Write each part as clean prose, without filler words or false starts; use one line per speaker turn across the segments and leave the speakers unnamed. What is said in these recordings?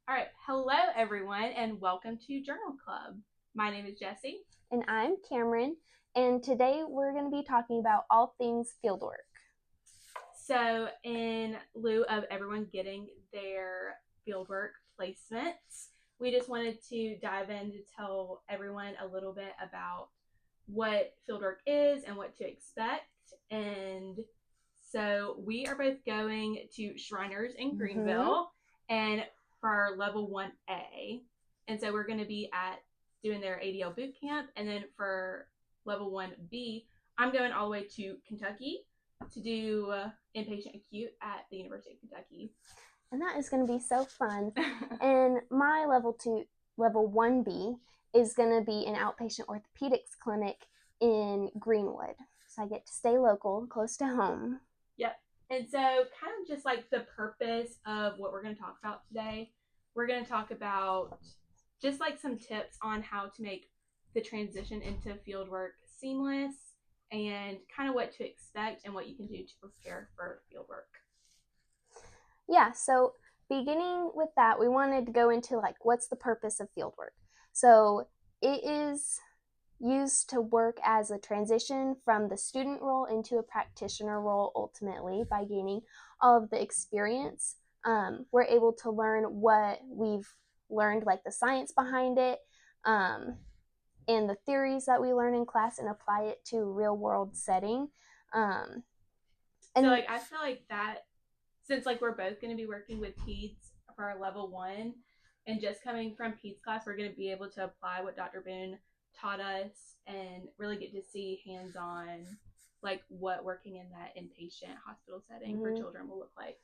All right. Hello, everyone, and welcome to Journal Club. My name is Jessie.
And I'm Camryn, and today we're going to be talking about all things fieldwork.
So, in lieu of everyone getting their fieldwork placements, we just wanted to dive in to tell everyone a little bit about what fieldwork is and what to expect. And so, we are both going to Shriners in Greenville, and for our level 1A. And so, we're going to be doing their ADL boot camp, and then for level 1B, I'm going all the way to Kentucky to do inpatient acute at the University of Kentucky.
And that is going to be so fun. And my level 1B, is going to be an outpatient orthopedics clinic in Greenwood. So I get to stay local, close to home.
Yep. And so kind of just like the purpose of what we're going to talk about today, we're going to talk about just like some tips on how to make the transition into fieldwork seamless and kind of what to expect and what you can do to prepare for fieldwork.
Yeah, so beginning with that, we wanted to go into like what's the purpose of fieldwork. So it is used to work as a transition from the student role into a practitioner role ultimately by gaining all of the experience. We're able to learn what we've learned, like the science behind it, and the theories that we learn in class and apply it to a real world setting.
And so like I feel like that since like we're both going to be working with peds for our level 1 and just coming from peds class, we're going to be able to apply what Dr. Boone taught us and really get to see hands-on like what working in that inpatient hospital setting for children will look like.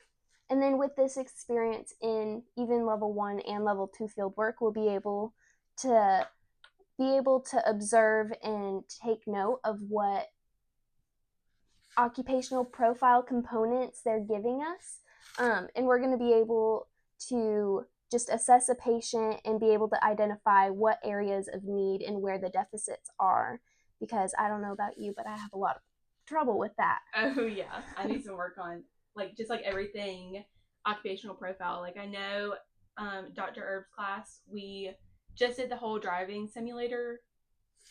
And then with this experience in even level 1 and level 2 field work, we'll be able to observe and take note of what occupational profile components they're giving us. And we're going to be able to just assess a patient and be able to identify what areas of need and where the deficits are. Because I don't know about you, but I have a lot of trouble with that.
Oh yeah, I need some work on like just like everything occupational profile. Like I know Dr. Erb's class, we just did the whole driving simulator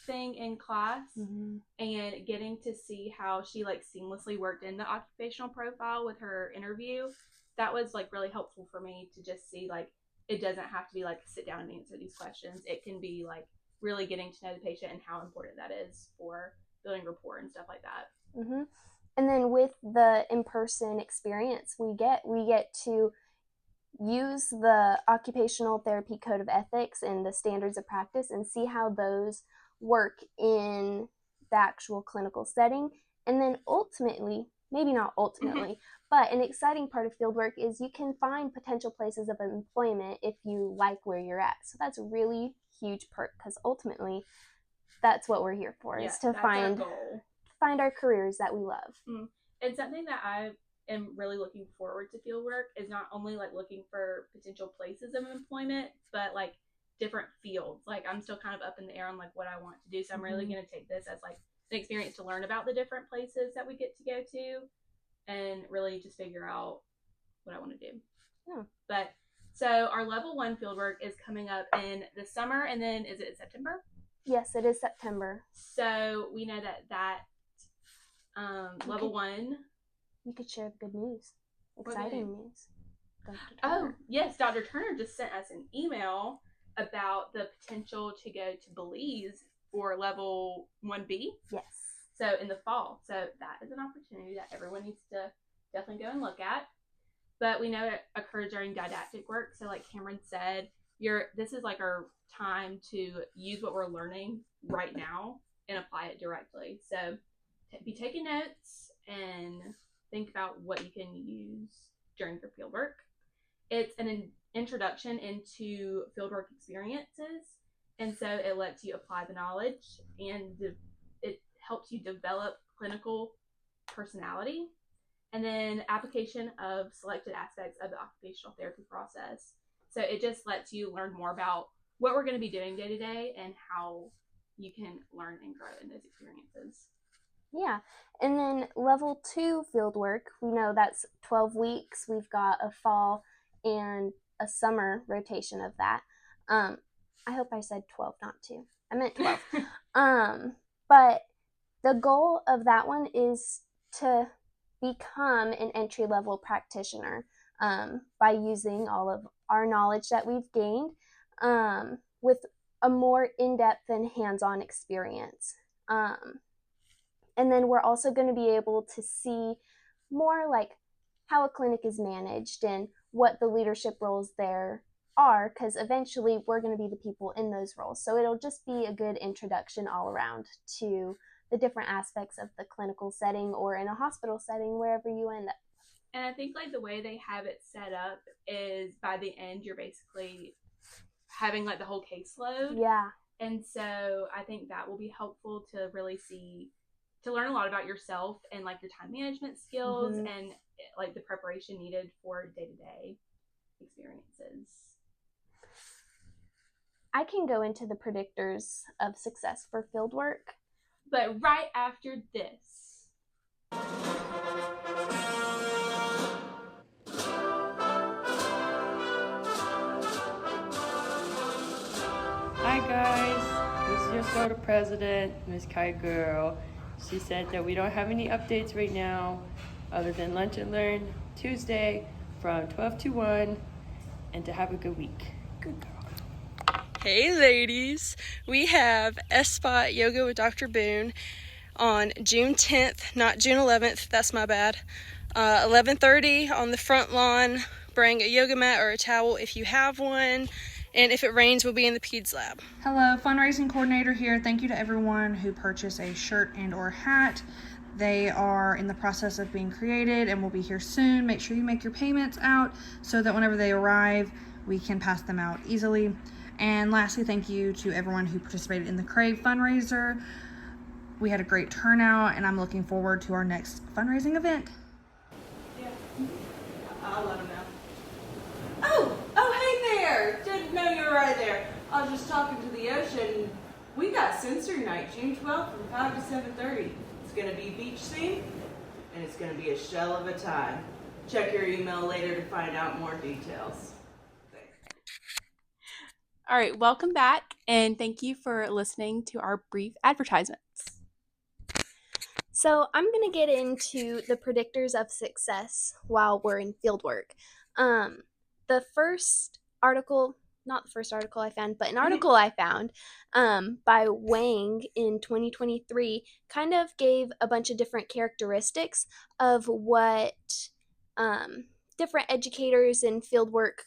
thing in class, and getting to see how she like seamlessly worked in the occupational profile with her interview, that was like really helpful for me to just see like it doesn't have to be like sit down and answer these questions. It can be like really getting to know the patient and how important that is for building rapport and stuff like that.
And then with the in-person experience we get to use the occupational therapy code of ethics and the standards of practice and see how those work in the actual clinical setting. And then ultimately, maybe not ultimately, but an exciting part of fieldwork is you can find potential places of employment if you like where you're at. So that's a really huge perk because ultimately that's what we're here for, is to find our careers that we love.
And something that I am really looking forward to fieldwork is not only like looking for potential places of employment, but like different fields. Like I'm still kind of up in the air on like what I want to do. So I'm really going to take this as like an experience to learn about the different places that we get to go to and really just figure out what I want to do.
Yeah.
But so our level 1 fieldwork is coming up in the summer, and then is it September?
Yes, it is September.
So we know that level 1.
You could share the good news. Exciting news.
Oh, yes. Dr. Turner just sent us an email about the potential to go to Belize for level 1B.
Yes.
So in the fall. So that is an opportunity that everyone needs to definitely go and look at. But we know it occurs during didactic work. So like Camryn said, this is like our time to use what we're learning right now and apply it directly. So be taking notes and think about what you can use during your fieldwork. It's an introduction into fieldwork experiences, and so it lets you apply the knowledge, and it helps you develop clinical personality, and then application of selected aspects of the occupational therapy process. So it just lets you learn more about what we're going to be doing day to day and how you can learn and grow in those experiences.
Yeah. And then level 2 field work, we know that's 12 weeks. We've got a fall and a summer rotation of that. I hope I said 12, not 2. I meant 12. But the goal of that one is to become an entry-level practitioner by using all of our knowledge that we've gained with a more in-depth and hands-on experience. And then we're also going to be able to see more like how a clinic is managed and what the leadership roles there are, because eventually we're going to be the people in those roles. So it'll just be a good introduction all around to the different aspects of the clinical setting or in a hospital setting, wherever you end up.
And I think like the way they have it set up is by the end you're basically having like the whole caseload.
Yeah.
And so I think that will be helpful to really to learn a lot about yourself and like your time management skills and like the preparation needed for day-to-day experiences.
I can go into the predictors of success for field work,
but right after this.
Hi guys, this is your soda president, Miss Kai Girl. She said that we don't have any updates right now other than Lunch and Learn Tuesday from 12 to 1 and to have a good week. Good girl.
Hey ladies, we have S-Spot Yoga with Dr. Boone on June 10th, not June 11th, that's my bad. 11:30 on the front lawn. Bring a yoga mat or a towel if you have one. And if it rains, we'll be in the Peds Lab.
Hello, fundraising coordinator here. Thank you to everyone who purchased a shirt and or hat. They are in the process of being created and will be here soon. Make sure you make your payments out so that whenever they arrive, we can pass them out easily. And lastly, thank you to everyone who participated in the Crave fundraiser. We had a great turnout and I'm looking forward to our next fundraising event.
Yeah, I'll let them know. Oh, hey there! Didn't know you were right there. I was just talking to the ocean. We got sensory night, June 12th from 5 to 7:30. It's gonna be beach theme, and it's gonna be a shell of a time. Check your email later to find out more details.
All right, welcome back, and thank you for listening to our brief advertisements.
So I'm going to get into the predictors of success while we're in fieldwork. The first article, not the first article I found, but an article I found by Wang in 2023 kind of gave a bunch of different characteristics of what different educators and fieldwork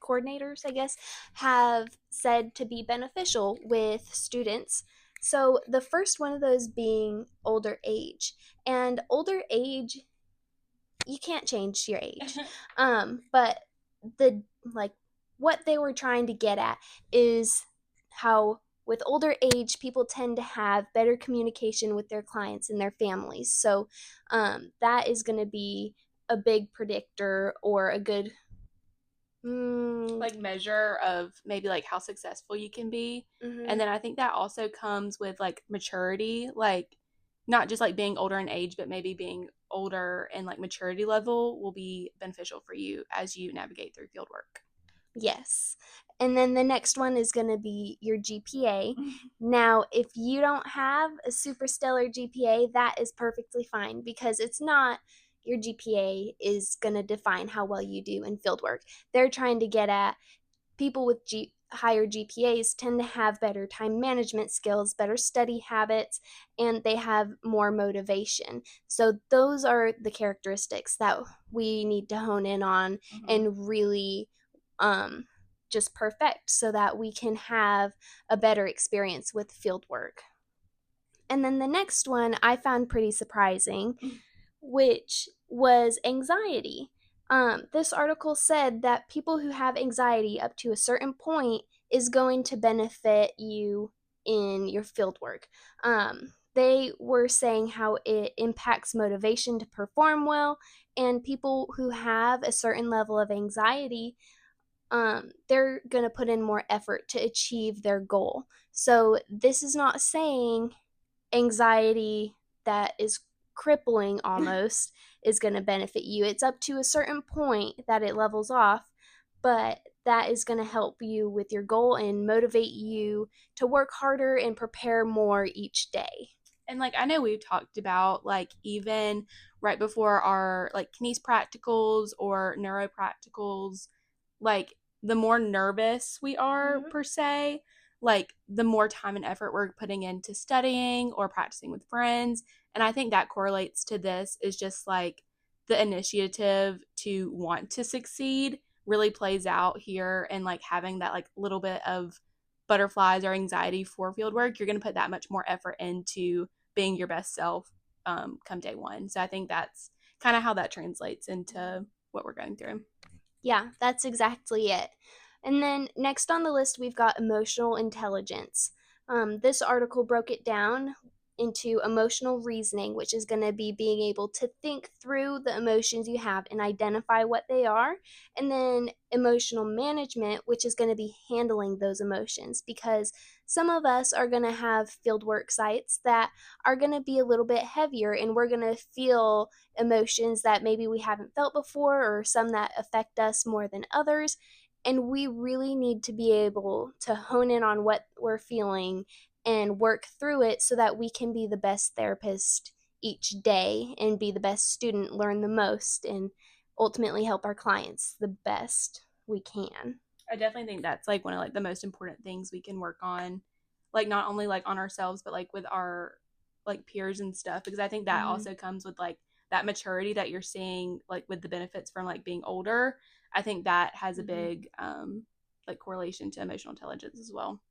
coordinators, I guess, have said to be beneficial with students. So the first one of those being older age. And older age, you can't change your age. But what they were trying to get at is how with older age, people tend to have better communication with their clients and their families. So that is going to be a big predictor or a good
like measure of maybe like how successful you can be. And then I think that also comes with like maturity, like not just like being older in age, but maybe being older and like maturity level will be beneficial for you as you navigate through field work.
Yes. And then the next one is going to be your GPA. Now, if you don't have a super stellar GPA, that is perfectly fine because it's not your GPA is going to define how well you do in fieldwork. They're trying to get at people with higher GPAs tend to have better time management skills, better study habits, and they have more motivation. So those are the characteristics that we need to hone in on and really just perfect so that we can have a better experience with fieldwork. And then the next one I found pretty surprising, which was anxiety. This article said that people who have anxiety up to a certain point is going to benefit you in your fieldwork. They were saying how it impacts motivation to perform well, and people who have a certain level of anxiety, they're going to put in more effort to achieve their goal. So this is not saying anxiety that is crippling almost is going to benefit you. It's up to a certain point that it levels off. but that is going to help you with your goal and motivate you to work harder and prepare more each day.
And like I know we've talked about like even right before our like kines practicals or neuro practicals, like the more nervous we are per se, like the more time and effort we're putting into studying or practicing with friends. And I think that correlates to this is just like the initiative to want to succeed really plays out here, and like having that like little bit of butterflies or anxiety for field work, you're going to put that much more effort into being your best self come day one. So I think that's kind of how that translates into what we're going through.
Yeah, that's exactly it. And then next on the list, we've got emotional intelligence. This article broke it down into emotional reasoning, which is going to be being able to think through the emotions you have and identify what they are. And then emotional management, which is going to be handling those emotions, because some of us are going to have fieldwork sites that are going to be a little bit heavier, and we're going to feel emotions that maybe we haven't felt before, or some that affect us more than others. And we really need to be able to hone in on what we're feeling and work through it so that we can be the best therapist each day and be the best student, learn the most, and ultimately help our clients the best we can.
I definitely think that's like one of like the most important things we can work on, like not only like on ourselves but like with our like peers and stuff, because I think that also comes with like that maturity that you're seeing like with the benefits from like being older. I think that has a big like correlation to emotional intelligence as well.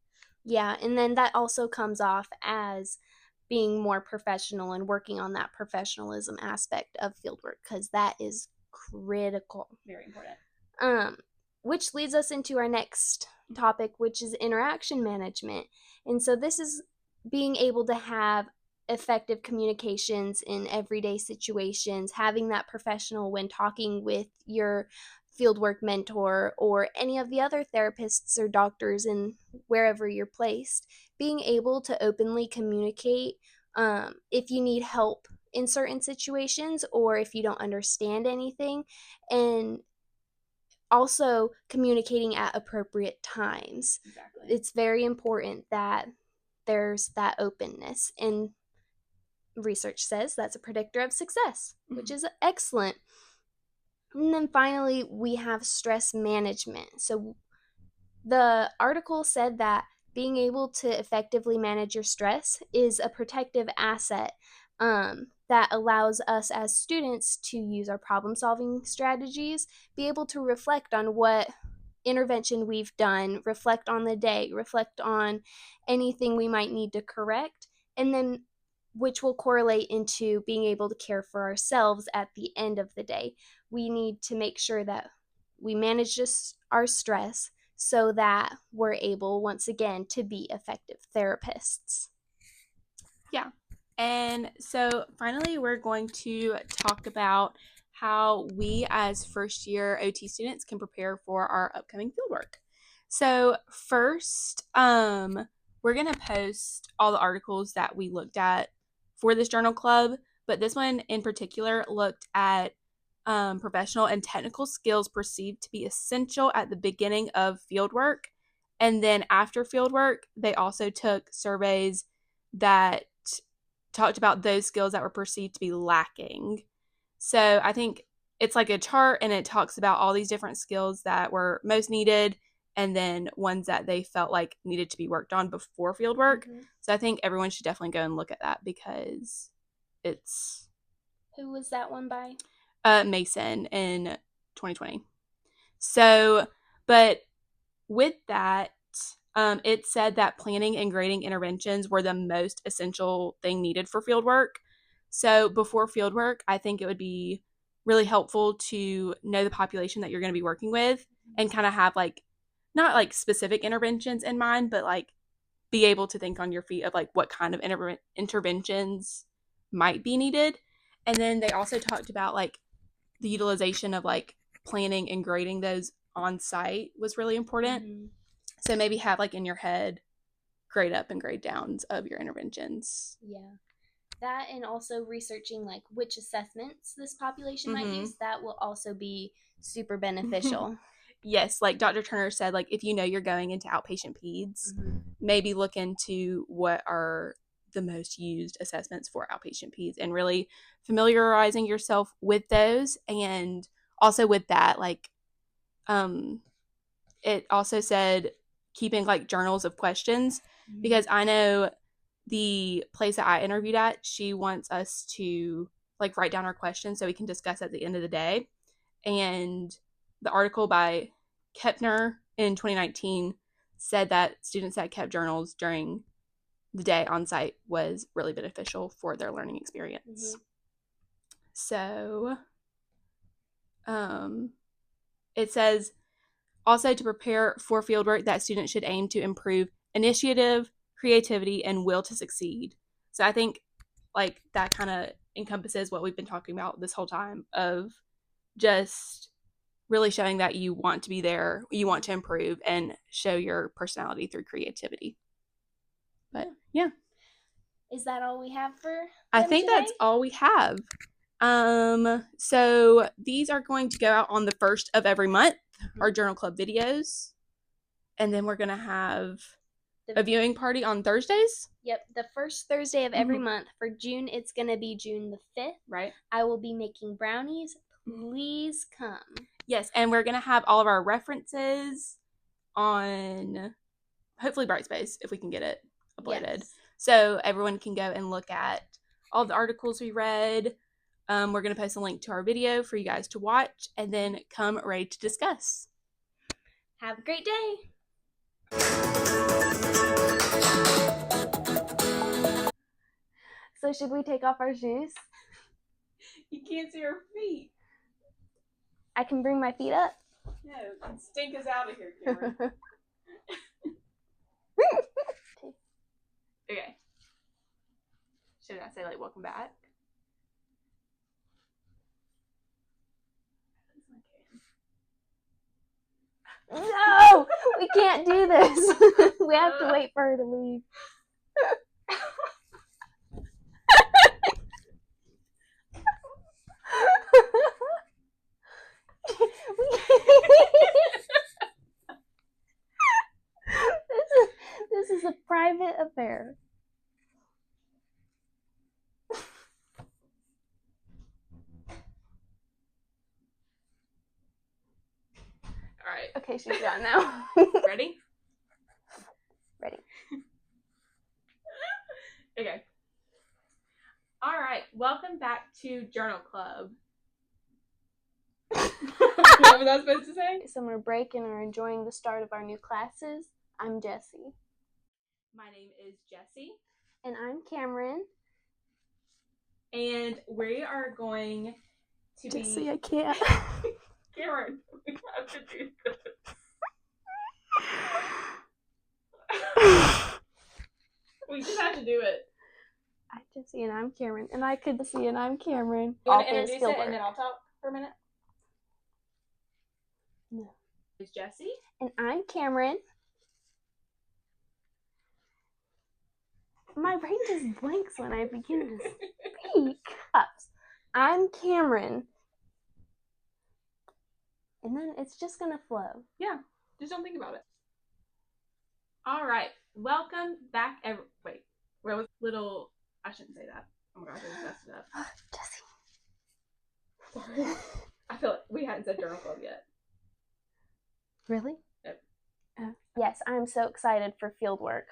Yeah, and then that also comes off as being more professional and working on that professionalism aspect of fieldwork, because that is critical.
Very important.
Which leads us into our next topic, which is interaction management. And so this is being able to have effective communications in everyday situations, having that professional when talking with your fieldwork mentor or any of the other therapists or doctors in wherever you're placed, being able to openly communicate if you need help in certain situations or if you don't understand anything, and also communicating at appropriate times.
Exactly.
It's very important that there's that openness, and research says that's a predictor of success, which is excellent. And then finally, we have stress management. So the article said that being able to effectively manage your stress is a protective asset that allows us as students to use our problem solving strategies, be able to reflect on what intervention we've done, reflect on the day, reflect on anything we might need to correct, and then which will correlate into being able to care for ourselves at the end of the day. We need to make sure that we manage our stress so that we're able, once again, to be effective therapists.
Yeah. And so finally, we're going to talk about how we as first year OT students can prepare for our upcoming fieldwork. So first, we're going to post all the articles that we looked at for this journal club, but this one in particular looked at professional and technical skills perceived to be essential at the beginning of fieldwork. And then after fieldwork, they also took surveys that talked about those skills that were perceived to be lacking. So I think it's like a chart, and it talks about all these different skills that were most needed and then ones that they felt like needed to be worked on before field work. So I think everyone should definitely go and look at that because it's...
Who was that one by?
Mason in 2020. So, but with that, it said that planning and grading interventions were the most essential thing needed for fieldwork. So before fieldwork, I think it would be really helpful to know the population that you're going to be working with and kind of have like, not like specific interventions in mind, but like be able to think on your feet of like what kind of interventions might be needed. And then they also talked about like the utilization of like planning and grading those on site was really important. So maybe have like in your head grade up and grade downs of your interventions.
Yeah. That, and also researching like which assessments this population might use, that will also be super beneficial.
yes, like Dr. Turner said, like if you know you're going into outpatient peds, maybe look into what are the most used assessments for outpatient peds and really familiarizing yourself with those. And also with that, like it also said keeping like journals of questions, because I know the place that I interviewed at, she wants us to like write down our questions so we can discuss at the end of the day. And the article by Kepner in 2019 said that students that kept journals during the day on site was really beneficial for their learning experience. So it says also to prepare for fieldwork that students should aim to improve initiative, creativity, and will to succeed. So I think like that kind of encompasses what we've been talking about this whole time, of just really showing that you want to be there, you want to improve, and show your personality through creativity. But yeah.
Is that all we have for
I
them
think
today?
that's all we have. So these are going to go out on the 1st of every month, our journal club videos. And then we're going to have a viewing party on Thursdays.
Yep, the first Thursday of every month. For June, it's going to be June the 5th.
Right.
I will be making brownies. Please come.
Yes, and we're going to have all of our references on hopefully Brightspace if we can get it uploaded. Yes. So everyone can go and look at all the articles we read. We're going to post a link to our video for you guys to watch, and then come ready to discuss.
Have a great day. So should we take off our shoes?
You can't see our feet.
I can bring my feet up.
No, stink us out of here, Camryn. Okay. Should I say like welcome back?
No! We can't do this. We have to wait for her to leave. This is a private affair.
All right.
Okay, she's gone now.
Ready?
Ready.
Okay. All right. Welcome back to Journal Club. What was I supposed to say?
Summer break and are enjoying the start of our new classes. I'm Jessie.
My name is Jessie.
And I'm Camryn.
And we are going to
Jessie, I can't.
Camryn, we have to do this. We just have to do it.
I'm Jessie and I'm Camryn. And I could see and I'm Camryn.
You want to introduce it and then I'll talk for a minute?
No.
It's Jessie.
And I'm Camryn. My brain just blanks when I begin to speak. I'm Camryn. And then it's just going to flow.
Yeah. Just don't think about it. All right. Welcome back. Wait. Where was little... I shouldn't say that. Oh my gosh, I just messed it up.
Jessie.
Sorry. I feel like we hadn't said Journal Club yet.
Really?
Yep.
Yes, I'm so excited for field work.